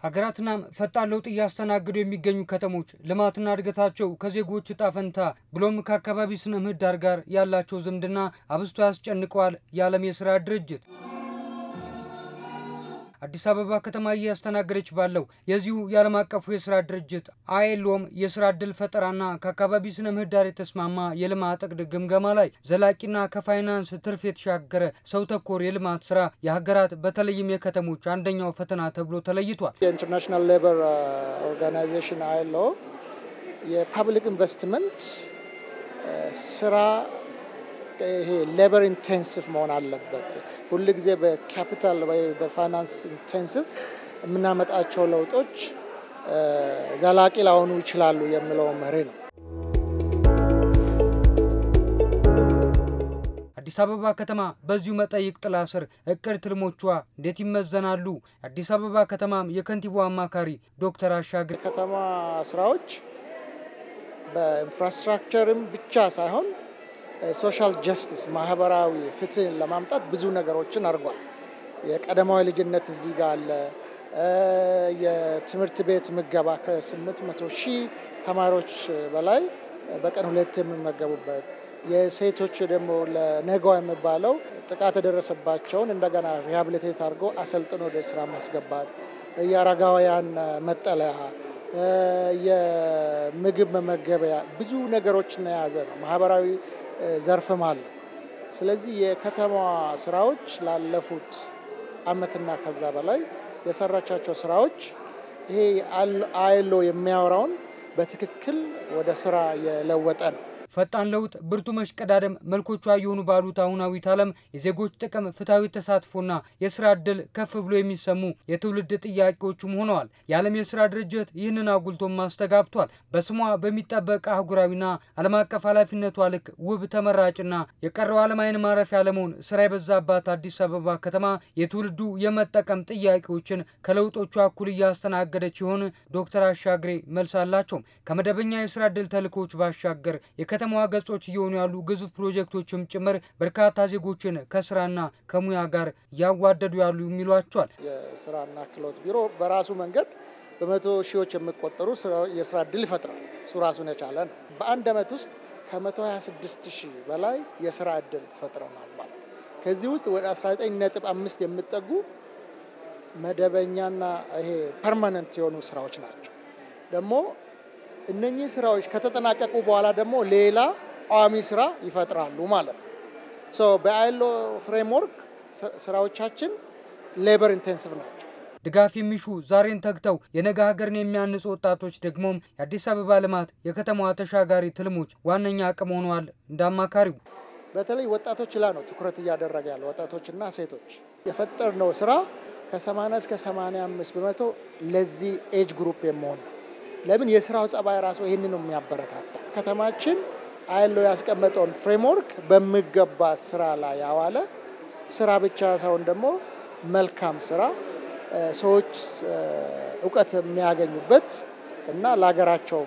ሀገራትና ፈጣን ለውጥ ያስተናግዱ የሚገኙ ከተሞች ልማትና እድገታቸው ከዜጎች ዕጣ ፈንታ ብሎም ከአካባቢ ስነ ምህዳር ጋር ያላቸው ዝምድና አብዝቶ ያስጨንቀዋል የዓለም የሥራ ድርጅት። አዲስ አበባ ከተማ እያስተናገደች ባለው የዚሁ የዓለም አቀፉ የሥራ ድርጅት አይኤልኦም የሥራ ዕድል ፈጠራና ከአካባቢ ስነ ምህዳር የተስማማ የልማት እቅድ ግምገማ ላይ ዘላቂና ከፋይናንስ ትርፍ የተሻገረ ሰው ተኮር የልማት ስራ የሀገራት በተለይም የከተሞች አንደኛው ፈተና ተብሎ ተለይቷል። የኢንተርናሽናል ሌበር ኦርጋናይዜሽን አይኤልኦ የፐብሊክ ኢንቨስትመንት ስራ ይሄ ሌበር ኢንቴንሲቭ መሆን አለበት። ሁሉ ጊዜ በካፒታል ወይ በፋይናንስ ኢንቴንሲቭ የምናመጣቸው ለውጦች ዘላቂ ላይሆኑ ይችላሉ የሚለው መርህ ነው። አዲስ አበባ ከተማ በዚሁ መጠይቅ ጥላ ስር እቅድ ትልሞቿ እንዴት ይመዘናሉ? አዲስ አበባ ከተማም የከንቲባው አማካሪ ዶክተር አሻግሬ ከተማ ስራዎች በኢንፍራስትራክቸርም ብቻ ሳይሆን ሶሻል ጀስቲስ ማህበራዊ ፍትህን ለማምጣት ብዙ ነገሮችን አድርጓል። የቀደማዊ ልጅነት እዚህ ጋር አለ። የትምህርት ቤት ምገባ ከ800,000 ተማሪዎች በላይ በቀን 2 የሚመገቡበት፣ የሴቶች ደግሞ ለነገው የሚባለው ጥቃት የደረሰባቸውን እንደገና ሪሃቢሊቴት አድርጎ አሰልጥኖ ወደ ስራ ማስገባት፣ የአረጋውያን መጠለያ፣ የምግብ መመገቢያ ብዙ ነገሮችን የያዘ ነው። ማህበራዊ ዘርፍም አለ። ስለዚህ የከተማዋ ስራዎች ላለፉት አመትና ከዛ በላይ የሰራቻቸው ስራዎች ይሄ አይኤልኦ የሚያወራውን በትክክል ወደ ስራ የለወጠ ነው። ፈጣን ለውጥ ብርቱ መሽቀዳደም መልኮቿ የሆኑ ባሉት አሁናዊት ዓለም የዜጎች ጥቅም ፍትሃዊ ተሳትፎና የሥራ ዕድል ከፍ ብሎ የሚሰሙ የትውልድ ጥያቄዎችም ሆነዋል። የዓለም የሥራ ድርጅት ይህንን አጉልቶ ማስተጋብቷል። በስሟ በሚጠበቅ አህጉራዊና ዓለም አቀፍ ኃላፊነቷ ልክ ውብ ተመራጭና የቀረው ዓለም አይን ማረፊያ ለመሆን ስራ የበዛባት አዲስ አበባ ከተማ የትውልዱ የመጠቀም ጥያቄዎችን ከለውጦቿ እኩል እያስተናገደች ይሆን? ዶክተር አሻግሬ መልስ አላቸው። ከመደበኛ የሥራ ዕድል ተልእኮች ባሻገር የከተማዋ ገጾች እየሆኑ ያሉ ግዙፍ ፕሮጀክቶችም ጭምር በርካታ ዜጎችን ከስራና ከሙያ ጋር ያዋደዱ ያሉ የሚሏቸዋል። የስራና ክህሎት ቢሮ በራሱ መንገድ በመቶ ሺዎች የሚቆጠሩ የስራ ዕድል ይፈጥራል። እሱ ራሱን የቻለ ነው። በአንድ አመት ውስጥ ከ126,000 በላይ የስራ ዕድል ፈጥረናል ማለት ነው። ከዚህ ውስጥ ወደ 19.5 የሚጠጉ መደበኛና ይሄ ፐርማነንት የሆኑ ስራዎች ናቸው። ደግሞ እነኚህ ስራዎች ከተጠናቀቁ በኋላ ደግሞ ሌላ ቋሚ ስራ ይፈጥራሉ ማለት ነው። በአይኤልኦ ፍሬምወርክ ስራዎቻችን ሌበር ኢንቴንሲቭ ናቸው። ድጋፍ የሚሹ ዛሬን ተግተው የነገ ሀገርን የሚያንጹ ወጣቶች ደግሞም የአዲስ አበባ ልማት የከተማዋ ተሻጋሪ ትልሞች ዋነኛ አቅም ሆነዋል። እንዳማካሪው በተለይ ወጣቶች ላይ ነው ትኩረት እያደረገ ያለው። ወጣቶችና ሴቶች የፈጠርነው ስራ ከ80 እስከ 85% ለዚህ ኤጅ ግሩፕ የሚሆን ነው። ለምን የስራው ጸባይ ራሱ ይሄንን ነው የሚያበረታታ። ከተማችን አይኤልኦ ያስቀመጠውን ፍሬምወርክ በሚገባ ስራ ላይ ያዋለ ስራ ብቻ ሳይሆን ደግሞ መልካም ስራ ሰዎች እውቀት የሚያገኙበት እና ለሀገራቸው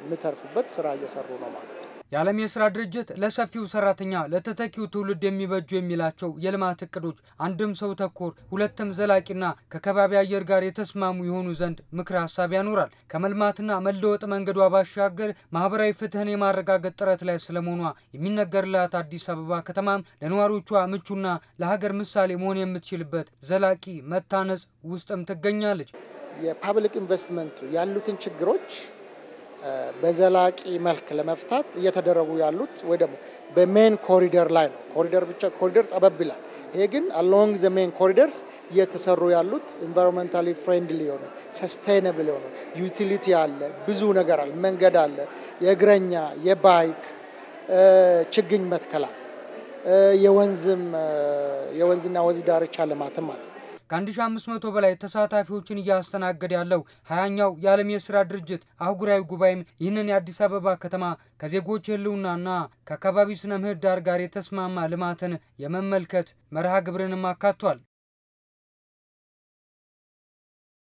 የሚተርፉበት ስራ እየሰሩ ነው ማለት ነው። የዓለም የሥራ ድርጅት ለሰፊው ሰራተኛ ለተተኪው ትውልድ የሚበጁ የሚላቸው የልማት እቅዶች አንድም ሰው ተኮር ሁለትም ዘላቂና ከከባቢ አየር ጋር የተስማሙ የሆኑ ዘንድ ምክረ ሐሳብ ያኖራል። ከመልማትና መለወጥ መንገዷ ባሻገር ማህበራዊ ፍትህን የማረጋገጥ ጥረት ላይ ስለመሆኗ የሚነገርላት አዲስ አበባ ከተማም ለነዋሪዎቿ ምቹና ለሀገር ምሳሌ መሆን የምትችልበት ዘላቂ መታነጽ ውስጥም ትገኛለች። የፐብሊክ ኢንቨስትመንቱ ያሉትን ችግሮች በዘላቂ መልክ ለመፍታት እየተደረጉ ያሉት ወይ ደግሞ በሜን ኮሪደር ላይ ነው። ኮሪደር ጠበብ ይላል። ይሄ ግን along the main corridors እየተሰሩ ያሉት environmentally friendly የሆኑ sustainable የሆኑ ዩቲሊቲ አለ፣ ብዙ ነገር አለ፣ መንገድ አለ፣ የእግረኛ የባይክ ችግኝ መትከላ፣ የወንዝና ወንዝ ዳርቻ ልማትም አለ። ከ1500 በላይ ተሳታፊዎችን እያስተናገደ ያለው 20ኛው የዓለም የሥራ ድርጅት አህጉራዊ ጉባኤም ይህንን የአዲስ አበባ ከተማ ከዜጎች ህልውናና ከአካባቢ ስነ ምህዳር ጋር የተስማማ ልማትን የመመልከት መርሃ ግብርንም አካቷል።